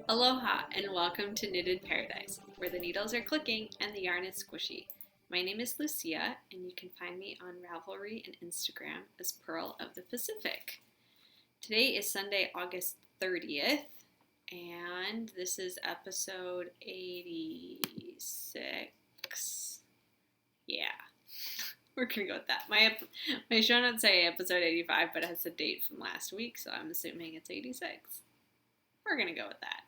Aloha and welcome to Knitted Paradise, where the needles are clicking and the yarn is squishy. My name is Lucia, and you can find me on Ravelry and Instagram as Purl of the Pacific. Today is Sunday, August 30th, and this is episode 86. Yeah, we're gonna go with that. My show notes say episode 85, but it has a date from last week, so I'm assuming it's 86. We're gonna go with that.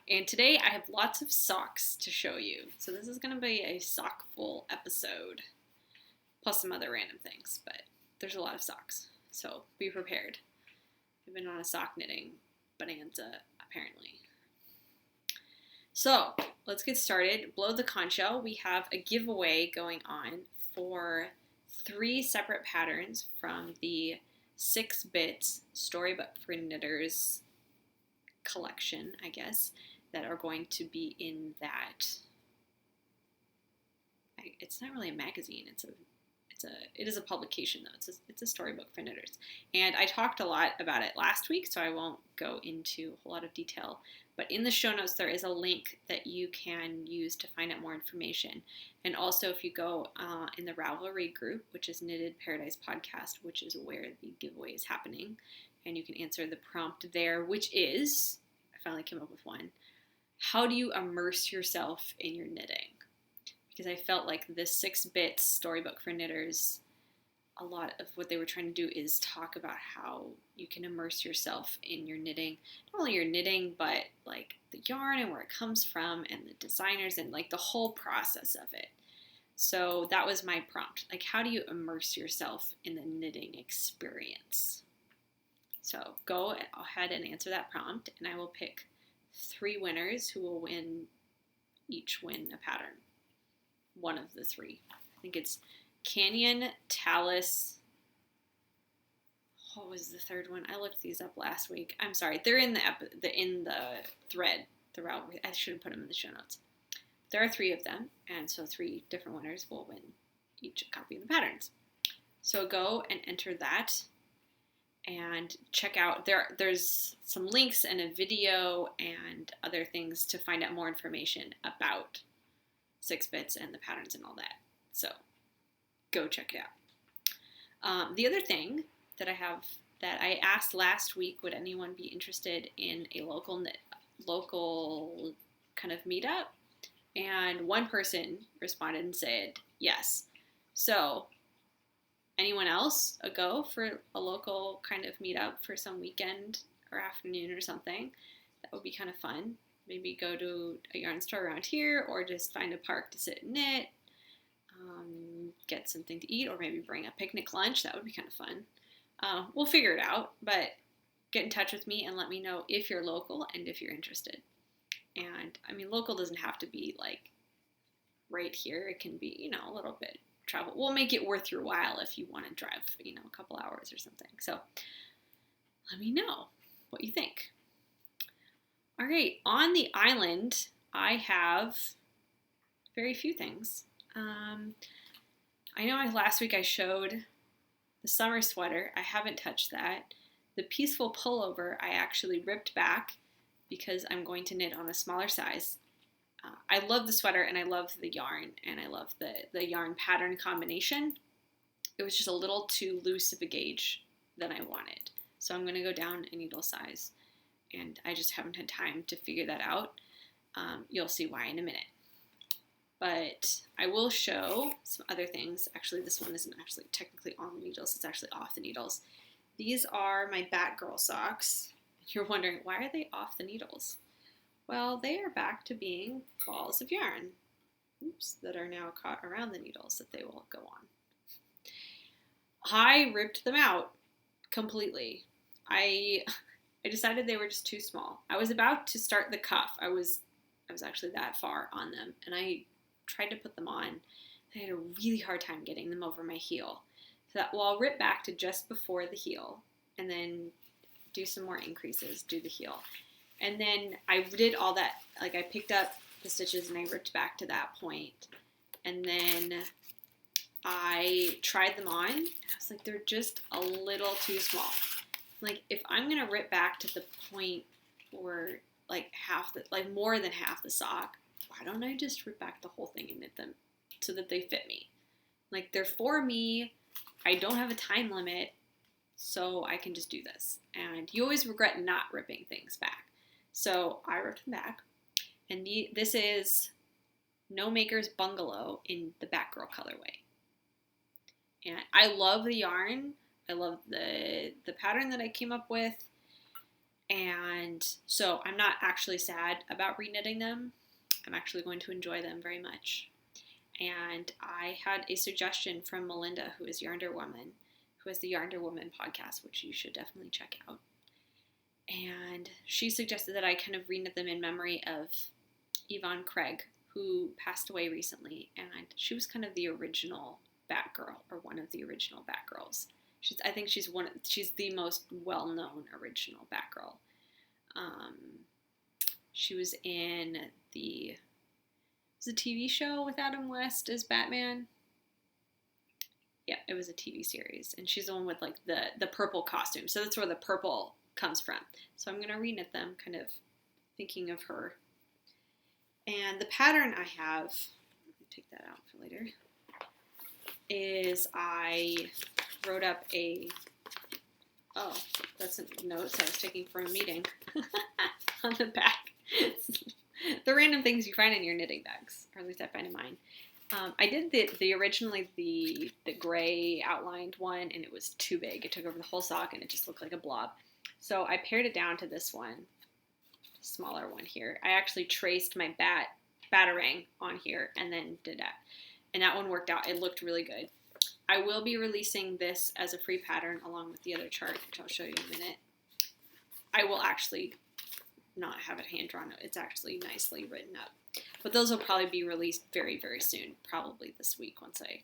And today I have lots of socks to show you. So this is going to be a sockful episode, plus some other random things, but there's a lot of socks, so be prepared. I've been on a sock knitting bonanza, apparently. So let's get started. Below the conch shell, we have a giveaway going on for 3 separate patterns from the 6 Bits Storybook for Knitters collection, I guess, that are going to be in that. It's not really a magazine. It is a publication though. It's a storybook for knitters. And I talked a lot about it last week, so I won't go into a whole lot of detail. But in the show notes, there is a link that you can use to find out more information. And also, if you go in the Ravelry group, which is Knitted Paradise Podcast, which is where the giveaway is happening, and you can answer the prompt there, which is, I finally came up with one, how do you immerse yourself in your knitting? Because I felt like this 6 Bits Storybook for Knitters, a lot of what they were trying to do is talk about how you can immerse yourself in your knitting. Not only your knitting, but like the yarn and where it comes from and the designers and like the whole process of it. So that was my prompt. Like, how do you immerse yourself in the knitting experience? So go ahead and answer that prompt, and I will pick 3 winners who will each win a pattern. One of the 3. I think it's Canyon, Talus. What was the third one? I looked these up last week. I'm sorry. They're in the thread, the Ravelry. I should have put them in the show notes. There are 3 of them, and so 3 different winners will win each a copy of the patterns. So go and enter that. And check out, there's some links and a video and other things to find out more information about 6 Bits and the patterns and all that. So go check it out. The other thing that I asked last week, would anyone be interested in a local kind of meetup? And one person responded and said yes. So anyone else a go for a local kind of meetup for some weekend or afternoon or something? That would be kind of fun. Maybe go to a yarn store around here, or just find a park to sit and knit, get something to eat, or maybe bring a picnic lunch. That would be kind of fun. We'll figure it out, but get in touch with me and let me know if you're local and if you're interested. And I mean, local doesn't have to be like right here. It can be, a little bit travel. We'll make it worth your while if you want to drive, a couple hours or something. So let me know what you think. All right, on the island, I have very few things. I know last week I showed the summer sweater. I haven't touched that. The peaceful pullover I actually ripped back because I'm going to knit on a smaller size. I love the sweater, and I love the yarn, and I love the yarn pattern combination. It was just a little too loose of a gauge than I wanted. So I'm going to go down a needle size, and I just haven't had time to figure that out. You'll see why in a minute. But I will show some other things. Actually, this one isn't actually technically on the needles. It's actually off the needles. These are my Batgirl socks. You're wondering, why are they off the needles? Well, they are back to being balls of yarn, that are now caught around the needles that they will go on. I ripped them out completely. I decided they were just too small. I was about to start the cuff. I was actually that far on them, and I tried to put them on. I had a really hard time getting them over my heel. So I'll rip back to just before the heel, and then do some more increases, do the heel. And then I did all that, like I picked up the stitches and I ripped back to that point. And then I tried them on, and I was like, they're just a little too small. Like, if I'm going to rip back to the point where like more than half the sock, why don't I just rip back the whole thing and knit them so that they fit me? Like, they're for me. I don't have a time limit, so I can just do this. And you always regret not ripping things back. So I ripped them back. And this is GnomeAcres Bungalow in the Batgirl colorway. And I love the yarn. I love the pattern that I came up with. And so I'm not actually sad about reknitting them. I'm actually going to enjoy them very much. And I had a suggestion from Melinda, who is Yarnder Woman, who has the Yarnder Woman podcast, which you should definitely check out. And she suggested that I kind of reknit them in memory of Yvonne Craig, who passed away recently. And she was kind of the original Batgirl, or one of the original Batgirls. I think she's the most well-known original Batgirl. She was in the TV show with Adam West as Batman. Yeah, it was a TV series, and she's the one with like the purple costume. So that's where the purple comes from. So I'm gonna reknit them, kind of thinking of her. And the pattern I have, let me take that out for later, is I wrote up that's notes I was taking from a meeting on the back. The random things you find in your knitting bags, or at least I find in mine. I did the originally the gray outlined one, and it was too big. It took over the whole sock, and it just looked like a blob. So I pared it down to this one, smaller one here. I actually traced my batarang on here, and then did that. And that one worked out. It looked really good. I will be releasing this as a free pattern along with the other chart, which I'll show you in a minute. I will actually not have it hand drawn. It's actually nicely written up. But those will probably be released very, very soon. Probably this week once I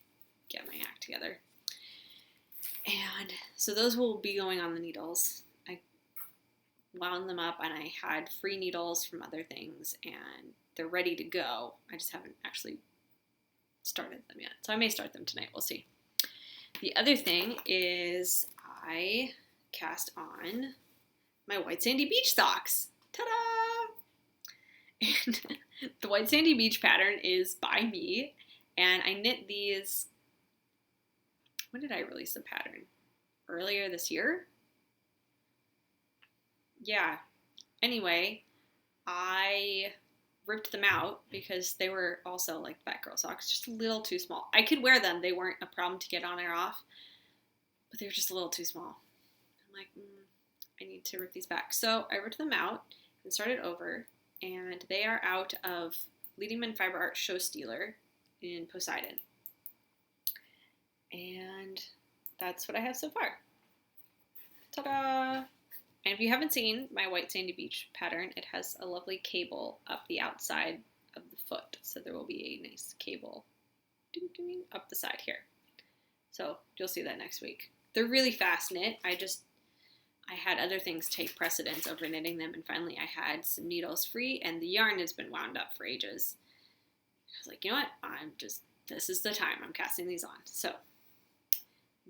get my act together. And so those will be going on the needles. I wound them up, and I had free needles from other things, and they're ready to go. I just haven't actually started them yet. So I may start them tonight. We'll see. The other thing is I cast on my white sandy beach socks. Ta-da! And the white sandy beach pattern is by me, and I knit these. When did I release the pattern? Earlier this year? Yeah. Anyway, I ripped them out because they were also like Batgirl socks, just a little too small. I could wear them. They weren't a problem to get on or off, but they were just a little too small. I'm like, I need to rip these back. So I ripped them out and started over, and they are out of Leading Men Fiber Art Show Stealer in Poseidon. And that's what I have so far. Ta-da! And if you haven't seen my white sandy beach pattern, it has a lovely cable up the outside of the foot. So there will be a nice cable up the side here. So you'll see that next week. They're really fast knit. I had other things take precedence over knitting them, and finally I had some needles free, and the yarn has been wound up for ages. I was like, you know what? This is the time. I'm casting these on. So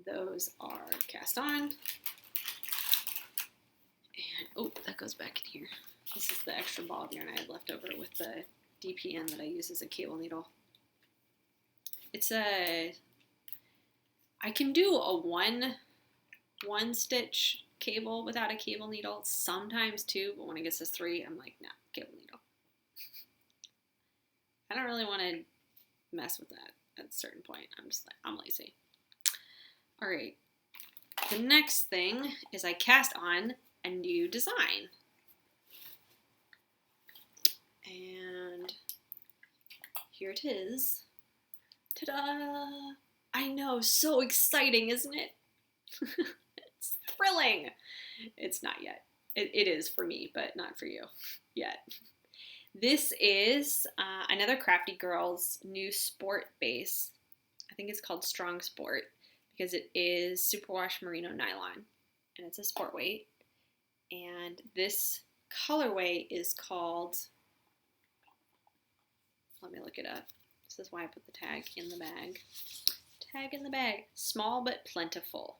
those are cast on. And, that goes back in here. This is the extra ball of yarn I had left over with the DPN that I use as a cable needle. I can do a one stitch cable without a cable needle, sometimes two, but when it gets to 3, I'm like, nah, cable needle. I don't really want to mess with that at a certain point. I'm lazy. All right. The next thing is I cast on a new design. And here it is. Ta-da! I know, so exciting, isn't it? It's thrilling. It's not yet. It is for me, but not for you yet. This is AnotherCraftyGirl's new sport base. I think it's called Strong Sport because it is superwash merino nylon, and it's a sport weight. And this colorway is called, let me look it up. This is why I put the tag in the bag. Tag in the bag. Small but plentiful.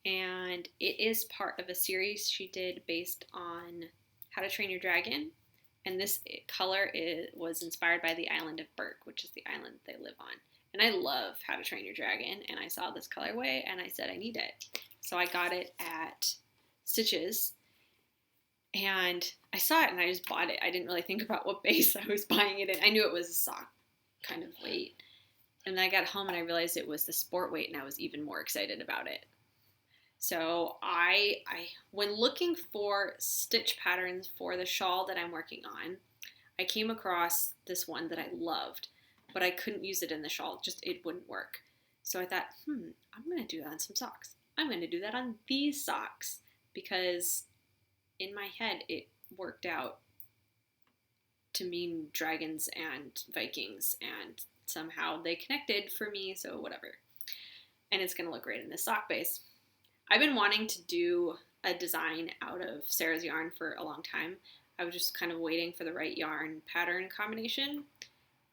And it is part of a series she did based on How to Train Your Dragon. And this color was inspired by the island of Berk, which is the island they live on. And I love How to Train Your Dragon, and I saw this colorway, and I said I need it. So I got it at Stitches, and I saw it, and I just bought it. I didn't really think about what base I was buying it in. I knew it was a sock kind of weight. And then I got home, and I realized it was the sport weight, and I was even more excited about it. So I when looking for stitch patterns for the shawl that I'm working on, I came across this one that I loved, but I couldn't use it in the shawl. Just, it wouldn't work. So I thought, I'm going to do that on some socks. I'm going to do that on these socks, because in my head it worked out to mean dragons and Vikings, and somehow they connected for me, so whatever. And it's going to look great in this sock base. I've been wanting to do a design out of Sara's yarn for a long time. I was just kind of waiting for the right yarn pattern combination,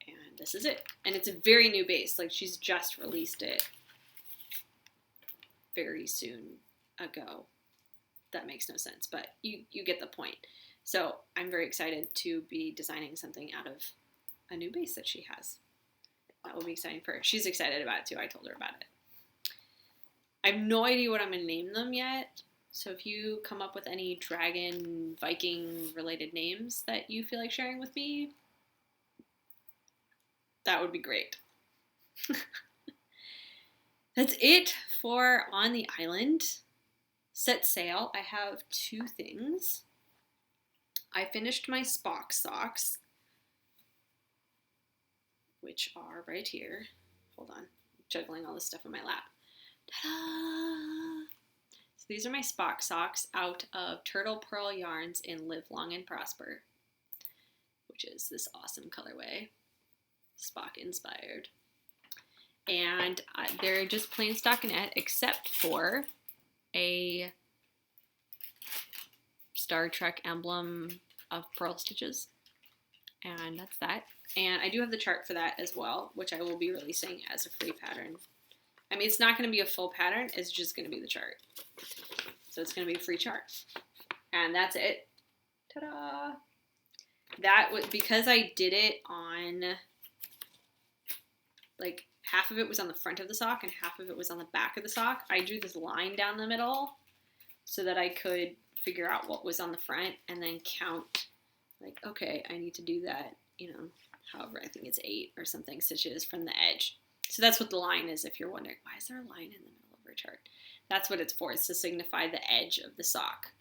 and this is it. And it's a very new base. Like, she's just released it very soon ago. That makes no sense, but you get the point. So I'm very excited to be designing something out of a new base that she has. That will be exciting for her. She's excited about it too. I told her about it. I have no idea what I'm going to name them yet. So if you come up with any dragon, Viking related names that you feel like sharing with me, that would be great. That's it for On the Island. Set sail. I have 2 things. I finished my Spock socks, which are right here. Hold on. I'm juggling all this stuff in my lap. Ta-da! So these are my Spock socks out of Turtle Purl yarns in Live Long and Prosper, which is this awesome colorway, Spock inspired. And they're just plain stockinette, except for a Star Trek emblem of pearl stitches. And that's that. And I do have the chart for that as well, which I will be releasing as a free pattern. I mean, it's not going to be a full pattern. It's just going to be the chart. So it's going to be a free chart. And that's it. Ta-da! That was because I did it on, like, half of it was on the front of the sock and half of it was on the back of the sock. I drew this line down the middle so that I could figure out what was on the front and then count, like, okay, I need to do that, however, I think it's 8 or something stitches from the edge. So that's what the line is, if you're wondering, why is there a line in the middle of our chart? That's what it's for. It's to signify the edge of the sock.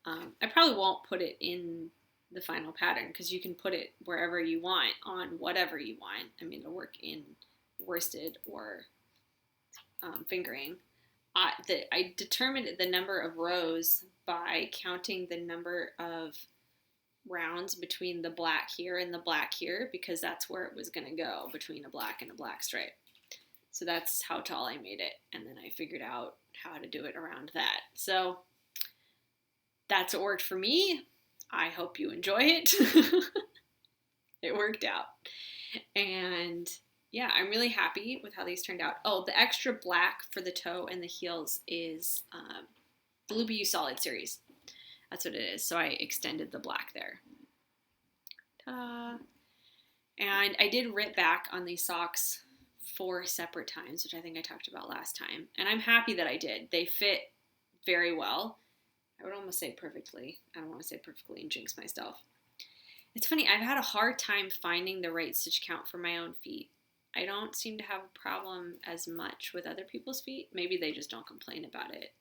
I probably won't put it in the final pattern because you can put it wherever you want on whatever you want. I mean, it'll work in worsted or fingering. I determined the number of rows by counting the number of rounds between the black here and the black here, because that's where it was going to go, between a black and a black stripe. So that's how tall I made it, and then I figured out how to do it around that. So that's what worked for me. I hope you enjoy it. It worked out. And yeah, I'm really happy with how these turned out. Oh, the extra black for the toe and the heels is the Loopy U Solid series. That's what it is. So I extended the black there. Ta-da! And I did rip back on these socks 4 separate times, which I think I talked about last time. And I'm happy that I did. They fit very well. I would almost say perfectly. I don't want to say perfectly and jinx myself. It's funny, I've had a hard time finding the right stitch count for my own feet. I don't seem to have a problem as much with other people's feet. Maybe they just don't complain about it.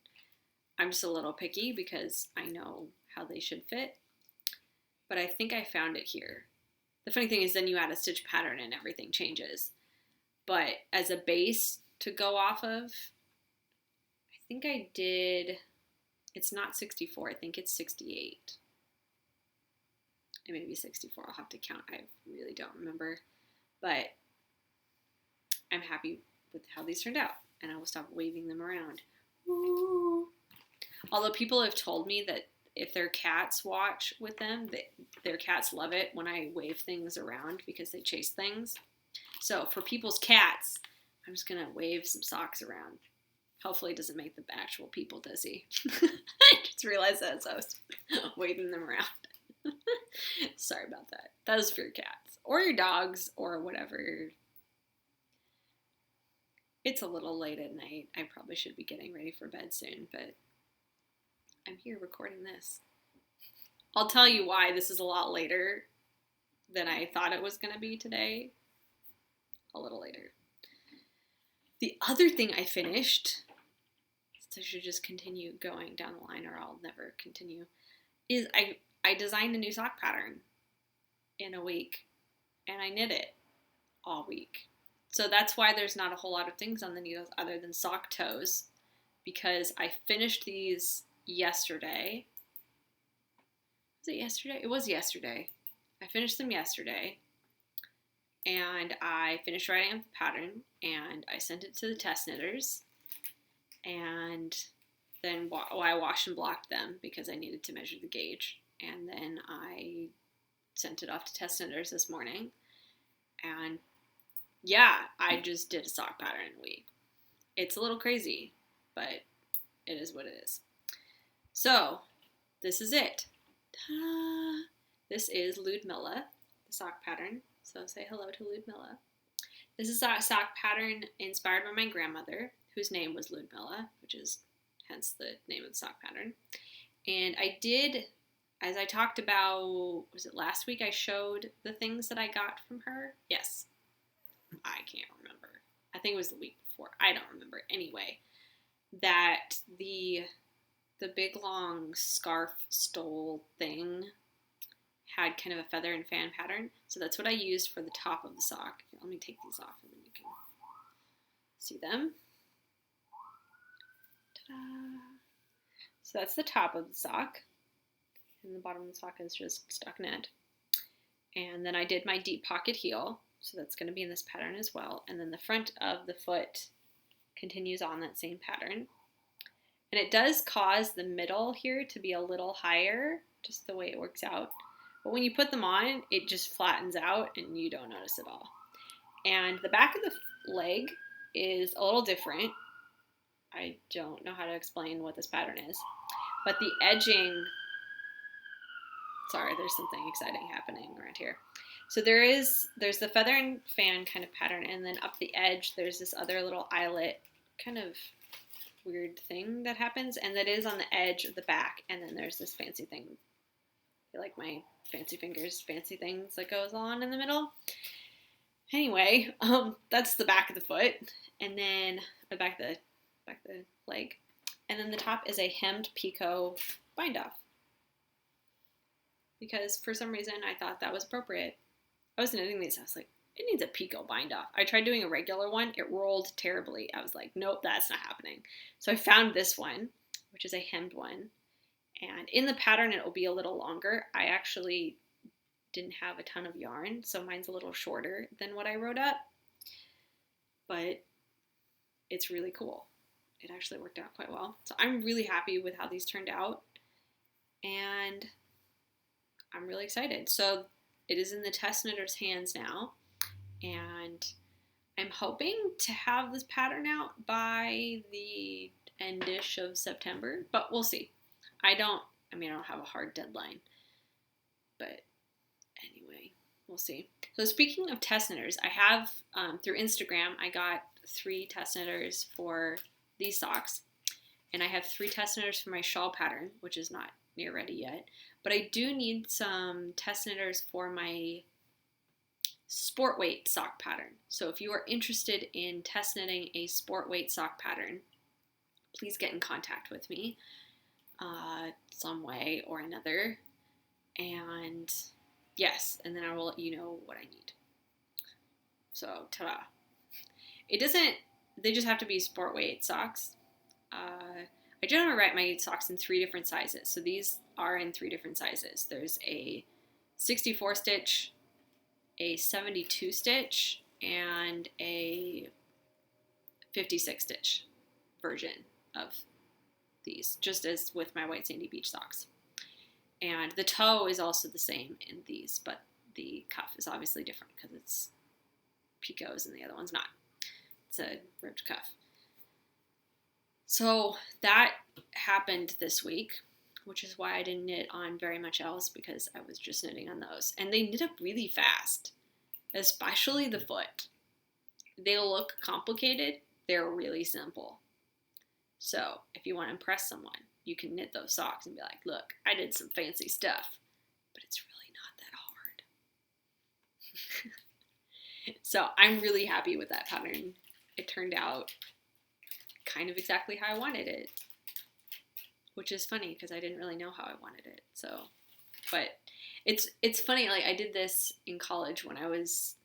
I'm just a little picky because I know how they should fit. But I think I found it here. The funny thing is then you add a stitch pattern and everything changes. But as a base to go off of, I think I did, it's not 64, I think it's 68. It may be 64, I'll have to count, I really don't remember. But I'm happy with how these turned out, and I will stop waving them around. Woo! Although people have told me that if their cats watch with them, their cats love it when I wave things around because they chase things. So for people's cats, I'm just going to wave some socks around. Hopefully it doesn't make the actual people dizzy. I just realized that as I was waving them around. Sorry about that. That was for your cats or your dogs or whatever. It's a little late at night. I probably should be getting ready for bed soon, but I'm here recording this. I'll tell you why this is a lot later than I thought it was going to be today. A little later. The other thing I finished, so I should just continue going down the line or I'll never continue, is I designed a new sock pattern in a week, and I knit it all week. So that's why there's not a whole lot of things on the needles other than sock toes, because I finished these yesterday. Was it yesterday? It was yesterday. I finished them yesterday, and I finished writing up the pattern, and I sent it to the test knitters, and then I washed and blocked them because I needed to measure the gauge, and then I sent it off to test knitters this morning, and yeah, I just did a sock pattern in a week. It's a little crazy, but it is what it is. So, this is it. Ta-da! This is Ludmilla, the sock pattern. So say hello to Ludmilla. This is a sock pattern inspired by my grandmother, whose name was Ludmilla, which is hence the name of the sock pattern. And I did, as I talked about, was it last week I showed the things that I got from her? Yes. I can't remember. I think it was the week before. I don't remember. Anyway, that the big long scarf stole thing had kind of a feather and fan pattern. So that's what I used for the top of the sock. Here, let me take these off and then you can see them. Ta-da! So that's the top of the sock. And the bottom of the sock is just stockinette. And then I did my deep pocket heel. So that's going to be in this pattern as well. And then the front of the foot continues on that same pattern. And it does cause the middle here to be a little higher, just the way it works out. But when you put them on, it just flattens out and you don't notice it all. And the back of the leg is a little different. I don't know how to explain what this pattern is. But the edging, sorry, there's something exciting happening around here. So there's the feather and fan kind of pattern, and then up the edge there's this other little eyelet kind of weird thing that happens, and that is on the edge of the back, and then there's this fancy thing. I like my fancy fingers, fancy things that goes on in the middle. Anyway, that's the back of the foot, and then the back of the leg, and then the top is a hemmed picot bind off. Because for some reason I thought that was appropriate. I was knitting these, I was like, it needs a picot bind off. I tried doing a regular one, it rolled terribly. I was like, nope, that's not happening. So I found this one, which is a hemmed one. And in the pattern, it will be a little longer. I actually didn't have a ton of yarn, so mine's a little shorter than what I wrote up. But it's really cool. It actually worked out quite well. So I'm really happy with how these turned out. And I'm really excited. So it is in the test knitter's hands now. And I'm hoping to have this pattern out by the end-ish of September, but we'll see. I don't have a hard deadline, but anyway, we'll see. So speaking of test knitters, I have, through Instagram, I got 3 test knitters for these socks, and I have 3 test knitters for my shawl pattern, which is not near ready yet, but I do need some test knitters for my sport weight sock pattern. So if you are interested in test knitting a sport weight sock pattern, please get in contact with me some way or another. And yes, and then I will let you know what I need. So ta-da. They just have to be sport weight socks. I generally write my socks in 3 different sizes. So these are in 3 different sizes. There's a 64 stitch, a 72 stitch, and a 56 stitch version of these, just as with my white sandy beach socks. And the toe is also the same in these, but the cuff is obviously different because it's picots and the other one's not. It's a ribbed cuff. So that happened this week. which is why I didn't knit on very much else, because I was just knitting on those. And they knit up really fast, especially the foot. They look complicated. They're really simple. So if you want to impress someone, you can knit those socks and be like, look, I did some fancy stuff, but it's really not that hard. So I'm really happy with that pattern. It turned out kind of exactly how I wanted it, which is funny because I didn't really know how I wanted it. So, but it's funny. Like, I did this in college when I was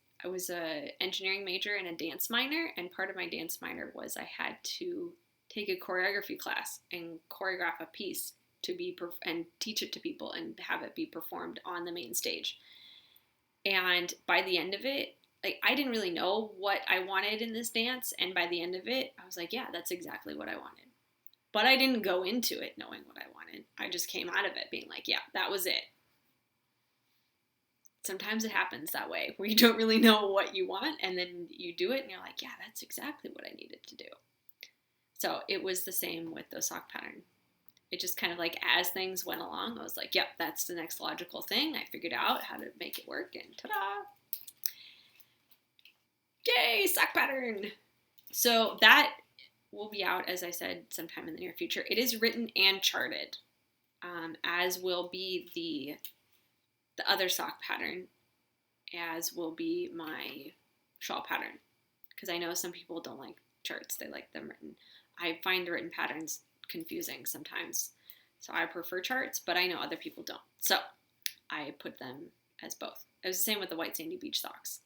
a engineering major and a dance minor, and part of my dance minor was I had to take a choreography class and choreograph a piece to be and teach it to people and have it be performed on the main stage. And by the end of it, like, I didn't really know what I wanted in this dance, and by the end of it, I was like, yeah, that's exactly what I wanted. But I didn't go into it knowing what I wanted. I just came out of it being like, yeah, that was it. Sometimes it happens that way, where you don't really know what you want, and then you do it, and you're like, yeah, that's exactly what I needed to do. So it was the same with the sock pattern. It just kind of like, as things went along, I was like, yep, that's the next logical thing. I figured out how to make it work, and ta-da! Yay, sock pattern! So that will be out, as I said, sometime in the near future. It is written and charted, as will be the other sock pattern, as will be my shawl pattern. Because I know some people don't like charts, they like them written. I find the written patterns confusing sometimes, so I prefer charts, but I know other people don't. So I put them as both. It was the same with the white sandy beach socks.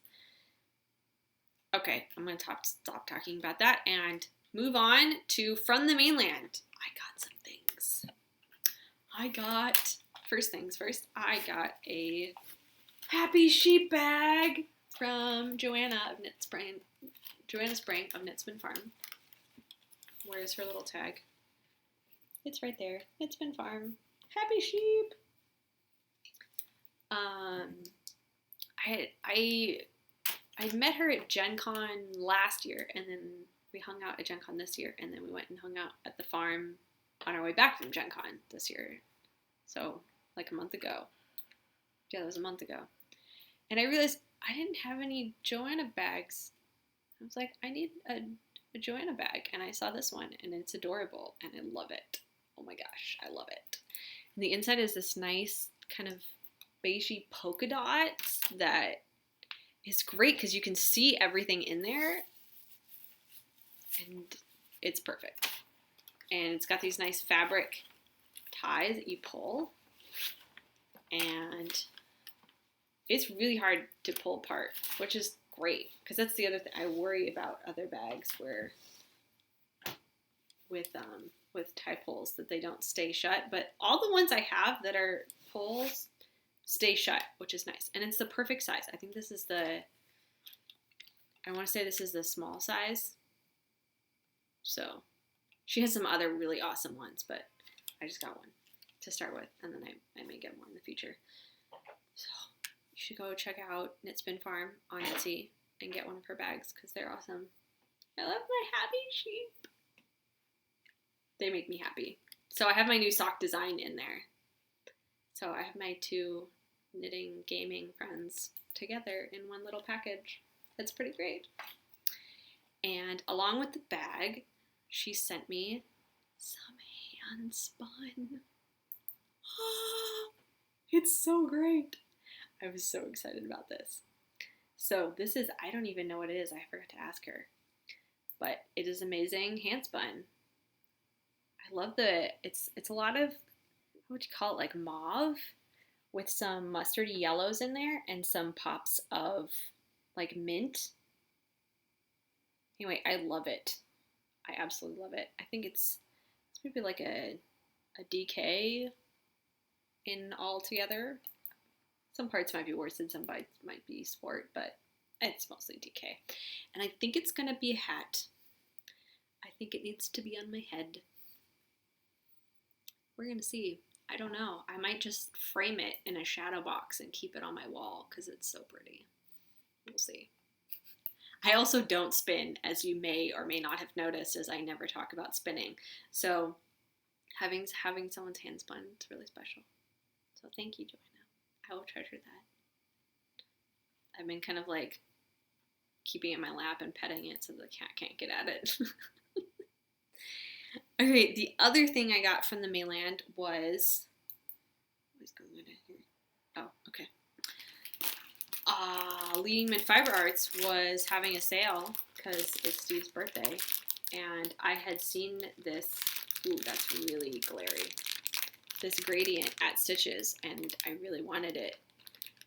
Okay, I'm going to stop talking about that and move on to From the Mainland. I got some things. First things first, I got a happy sheep bag from Joanna Spring of Knitspin Farm. Where's her little tag? It's right there. Knitspin Farm. Happy sheep. I met her at Gen Con last year, and then we hung out at Gen Con this year, and then we went and hung out at the farm on our way back from Gen Con this year. So, like a month ago. Yeah, that was a month ago. And I realized I didn't have any Joanna bags. I was like, I need a Joanna bag, and I saw this one, and it's adorable, and I love it. Oh my gosh, I love it. And the inside is this nice kind of beigey polka dots that is great because you can see everything in there, and it's perfect. And it's got these nice fabric ties that you pull, and it's really hard to pull apart, which is great, because that's the other thing I worry about other bags where with tie pulls that they don't stay shut, but all the ones I have that are pulls stay shut, which is nice, and it's the perfect size. I think this is I want to say this is the small size. So she has some other really awesome ones, but I just got one to start with, and then I may get more in the future. So you should go check out Knitspin Farm on Etsy and get one of her bags because they're awesome. I love my happy sheep. They make me happy. So I have my new sock design in there. So I have my two knitting gaming friends together in one little package. That's pretty great. And along with the bag, she sent me some hand spun. It's so great. I was so excited about this. So this is, I don't even know what it is. I forgot to ask her. But it is amazing hand spun. I love it's a lot of, what would you call it, like mauve with some mustardy yellows in there and some pops of like mint. Anyway, I love it. I absolutely love it. I think it's maybe like a DK in all together. Some parts might be worsted, some parts might be sport, but it's mostly DK. And I think it's going to be a hat. I think it needs to be on my head. We're going to see. I don't know. I might just frame it in a shadow box and keep it on my wall because it's so pretty. We'll see. I also don't spin, as you may or may not have noticed, as I never talk about spinning. So Having someone's hand spun, it's really special. So thank you, Joanna. I will treasure that. I've been kind of like keeping it in my lap and petting it so the cat can't get at it. All right, the other thing I got from the mainland was, what is going on here? Oh, okay. Leading Mid Fiber Arts was having a sale because it's Steve's birthday, and I had seen this. Ooh, that's really glary. This gradient at Stitches, and I really wanted it,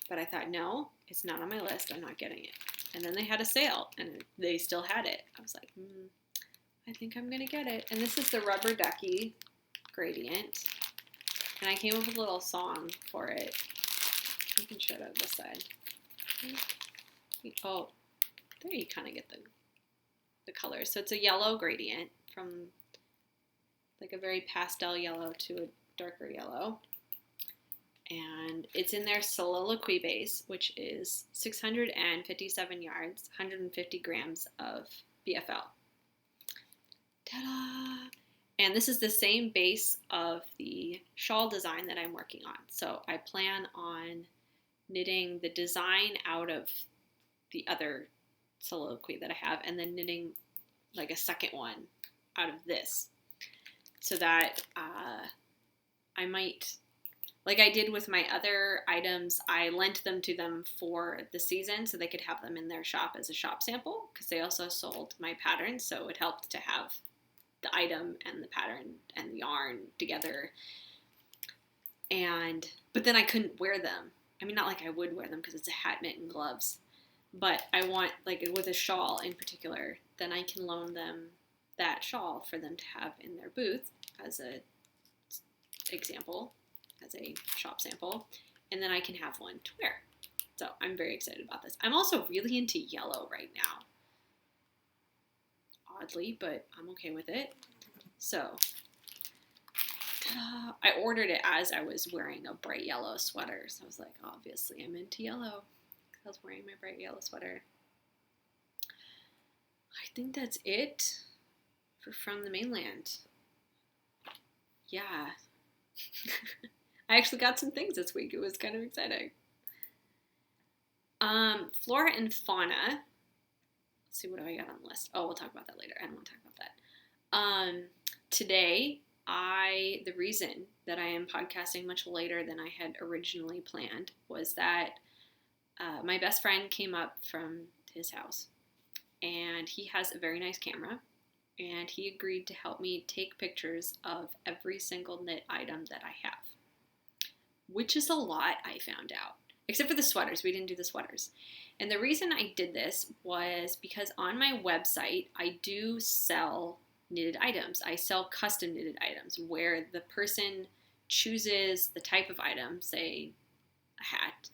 but I thought, no, it's not on my list. I'm not getting it. And then they had a sale, and they still had it. I was like, I think I'm gonna get it. And this is the Rubber Ducky gradient, and I came up with a little song for it. You can show it out this side. Oh, there you kind of get the colors. So it's a yellow gradient from like a very pastel yellow to a darker yellow. And it's in their Soliloquy base, which is 657 yards, 150 grams of BFL. Ta-da! And this is the same base of the shawl design that I'm working on. So I plan on knitting the design out of the other Soliloquy that I have, and then knitting like a second one out of this, so that I might, like I did with my other items, I lent them to them for the season so they could have them in their shop as a shop sample, because they also sold my patterns, so it helped to have the item and the pattern and the yarn together. But then I couldn't wear them. I mean, not like I would wear them because it's a hat, mitt, and gloves. But I want, like with a shawl in particular, then I can loan them that shawl for them to have in their booth as a example, as a shop sample, and then I can have one to wear. So I'm very excited about this. I'm also really into yellow right now. Oddly, but I'm okay with it. So I ordered it as I was wearing a bright yellow sweater. So I was like, obviously I'm into yellow. I was wearing my bright yellow sweater. I think that's it from the mainland. Yeah. I actually got some things this week. It was kind of exciting. Flora and Fauna. Let's see, what do I got on the list? Oh, we'll talk about that later. I don't want to talk about that. Today, the reason that I am podcasting much later than I had originally planned was that my best friend came up from his house, and he has a very nice camera, and he agreed to help me take pictures of every single knit item that I have, which is a lot, I found out. Except for the sweaters. We didn't do the sweaters. And the reason I did this was because on my website, I do sell knitted items. I sell custom knitted items where the person chooses the type of item, say a hat,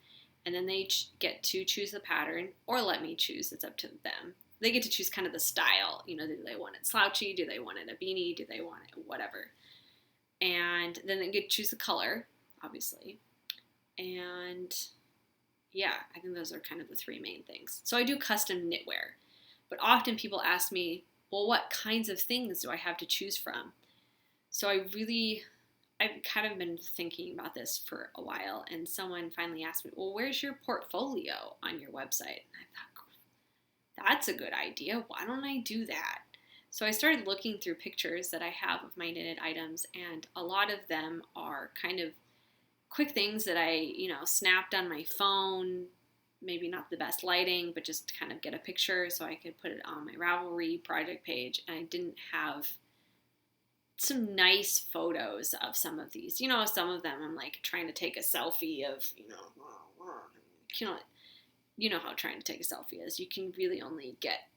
and then they get to choose the pattern or let me choose. It's up to them. They get to choose kind of the style. You know, do they want it slouchy? Do they want it a beanie? Do they want it whatever? And then they get to choose the color, obviously. And yeah, I think those are kind of the three main things. So I do custom knitwear. But often people ask me, well, what kinds of things do I have to choose from? So I've kind of been thinking about this for a while, and someone finally asked me, well, where's your portfolio on your website? And I thought, that's a good idea. Why don't I do that? So I started looking through pictures that I have of my knitted items, and a lot of them are kind of quick things that I, snapped on my phone, maybe not the best lighting, but just to kind of get a picture so I could put it on my Ravelry project page. And I didn't have some nice photos of some of these. Some of them I'm like trying to take a selfie of, you know how trying to take a selfie is. You can really only get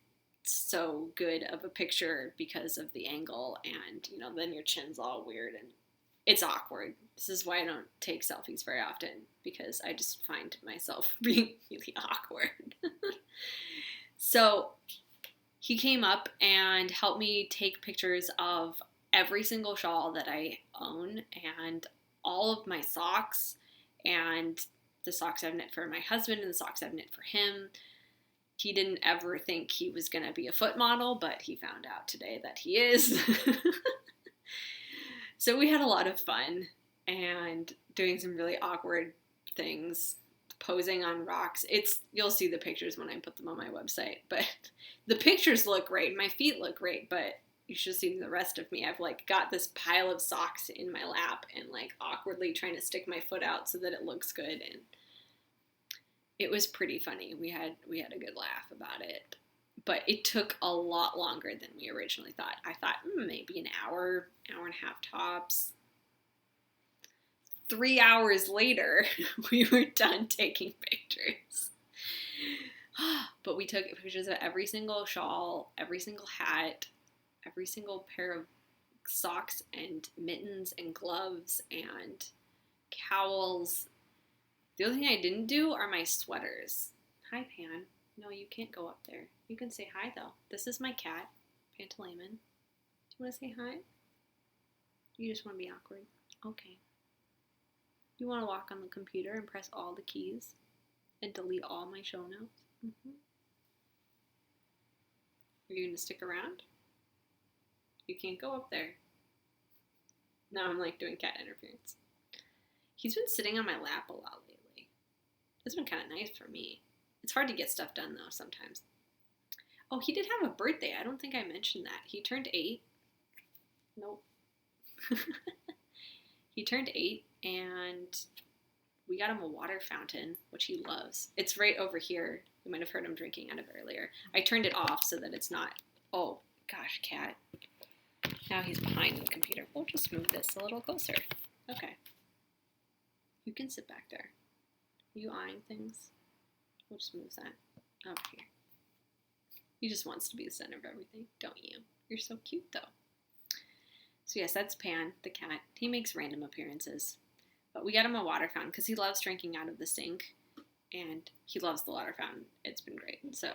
so good of a picture because of the angle, and, then your chin's all weird and it's awkward. This is why I don't take selfies very often, because I just find myself being really awkward. So he came up and helped me take pictures of every single shawl that I own and all of my socks, and the socks I've knit for my husband and the socks I've knit for him. He didn't ever think he was going to be a foot model, but he found out today that he is. So we had a lot of fun and doing some really awkward things, posing on rocks. You'll see the pictures when I put them on my website, but the pictures look great. My feet look great, but you should see the rest of me. I've like got this pile of socks in my lap and like awkwardly trying to stick my foot out so that it looks good, and it was pretty funny. We had a good laugh about it, but it took a lot longer than we originally thought. I thought maybe an hour and a half tops. 3 hours later, we were done taking pictures. But we took pictures of every single shawl, every single hat, every single pair of socks and mittens and gloves and cowls. The only thing I didn't do are my sweaters. Hi, Pan. No, you can't go up there. You can say hi, though. This is my cat, Pantalaimon. Do you want to say hi? You just want to be awkward? Okay. You want to walk on the computer and press all the keys and delete all my show notes? Mm-hmm. Are you going to stick around? You can't go up there. Now I'm like doing cat interference. He's been sitting on my lap a lot lately. It's been kind of nice for me. It's hard to get stuff done though sometimes. Oh, he did have a birthday. I don't think I mentioned that. He turned 8. Nope. He turned 8 and we got him a water fountain, which he loves. It's right over here. You might have heard him drinking out of it earlier. I turned it off so that it's not... Oh, gosh, cat. Now he's behind the computer. We'll just move this a little closer. Okay. You can sit back there. Are you eyeing things? We'll just move that over here. He just wants to be the center of everything, don't you? You're so cute, though. So yes, that's Pan, the cat. He makes random appearances. But we got him a water fountain because he loves drinking out of the sink. And he loves the water fountain. It's been great. So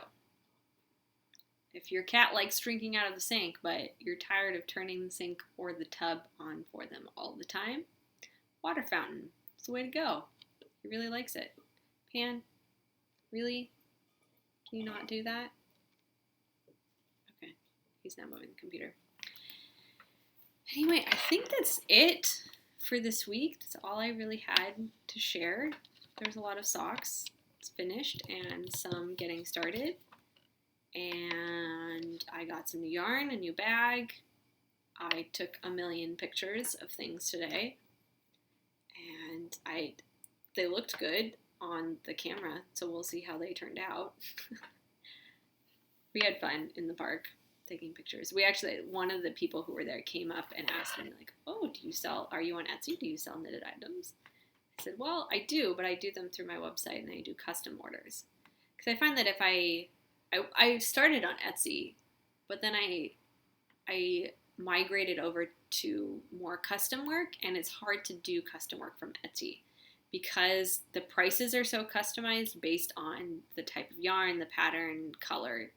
if your cat likes drinking out of the sink, but you're tired of turning the sink or the tub on for them all the time, water fountain. It's the way to go. He really likes it. Pan, really? Can you not do that? Okay. He's now moving the computer. Anyway, I think that's it for this week. That's all I really had to share. There's a lot of socks. It's finished and some getting started. And I got some new yarn, a new bag. I took a million pictures of things today. And they looked good on the camera, so we'll see how they turned out. We had fun in the park taking pictures. We actually, one of the people who were there came up and asked me, like, oh, are you on Etsy? Do you sell knitted items? I said, well, I do, but I do them through my website and I do custom orders. Because I find that if I started on Etsy, but then I migrated over to more custom work, and it's hard to do custom work from Etsy because the prices are so customized based on the type of yarn, the pattern, color,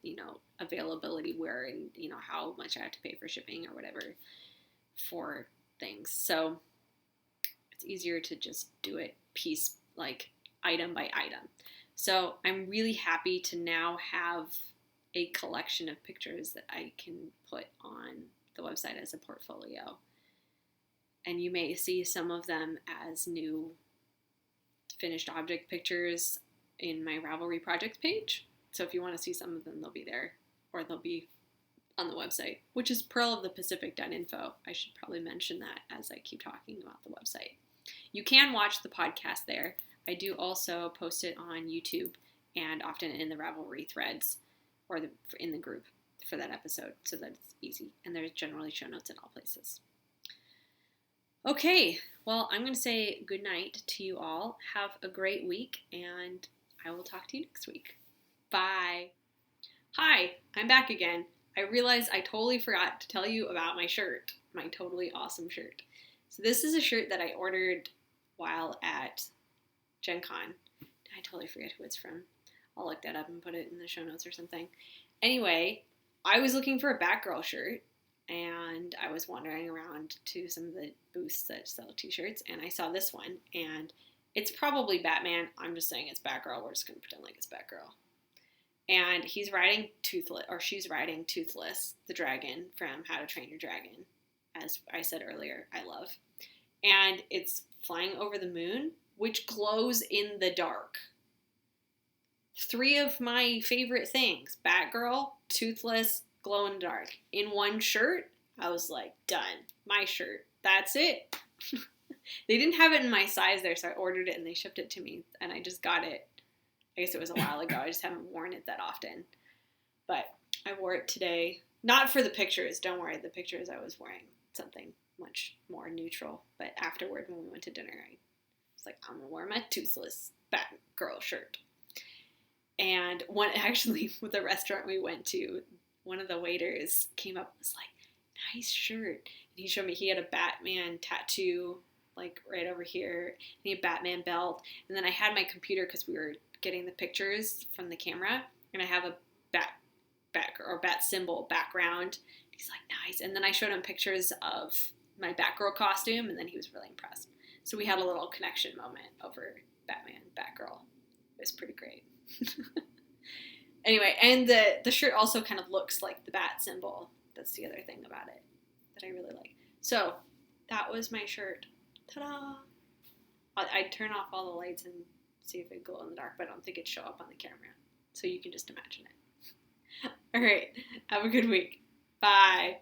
availability, where, and how much I have to pay for shipping or whatever for things. So it's easier to just do it piece, like item by item. So I'm really happy to now have a collection of pictures that I can put on the website as a portfolio. And you may see some of them as new finished object pictures in my Ravelry projects page. So if you want to see some of them, they'll be there, or they'll be on the website, which is purlofthepacific.info. I should probably mention that as I keep talking about the website. You can watch the podcast there. I do also post it on YouTube and often in the Ravelry threads or in the group for that episode, so that it's easy. And there's generally show notes in all places. Okay, well, I'm going to say good night to you all. Have a great week, and I will talk to you next week. Bye. Hi, I'm back again. I realized I totally forgot to tell you about my shirt, my totally awesome shirt. So this is a shirt that I ordered while at Gen Con. I totally forget who it's from. I'll look that up and put it in the show notes or something. Anyway, I was looking for a Batgirl shirt, and I was wandering around to some of the booths that sell t-shirts, and I saw this one, and it's probably Batman. I'm just saying it's Batgirl. We're just going to pretend like it's Batgirl. And he's riding Toothless, or she's riding Toothless, the dragon from How to Train Your Dragon. as I said earlier, I love. And it's flying over the moon, which glows in the dark. 3 of my favorite things, Batgirl, Toothless, glow in the dark. In one shirt, I was like, done. My shirt. That's it. They didn't have it in my size there, so I ordered it and they shipped it to me, and I just got it. I guess it was a while ago. I just haven't worn it that often. But I wore it today. Not for the pictures. Don't worry. The pictures, I was wearing something much more neutral. But afterward, when we went to dinner, I was like, I'm going to wear my Toothless Batgirl shirt. And with the restaurant we went to, one of the waiters came up and was like, nice shirt. And he showed me he had a Batman tattoo, like right over here. And he had a Batman belt. And then I had my computer because we were getting the pictures from the camera. And I have a bat symbol background. He's like, nice. And then I showed him pictures of my Batgirl costume. And then he was really impressed. So we had a little connection moment over Batman, Batgirl. It was pretty great. Anyway, and the shirt also kind of looks like the bat symbol. That's the other thing about it that I really like. So that was my shirt. Ta-da! I'd turn off all the lights and see if it glow in the dark, but I don't think it'd show up on the camera. So you can just imagine it. All right. Have a good week. Bye.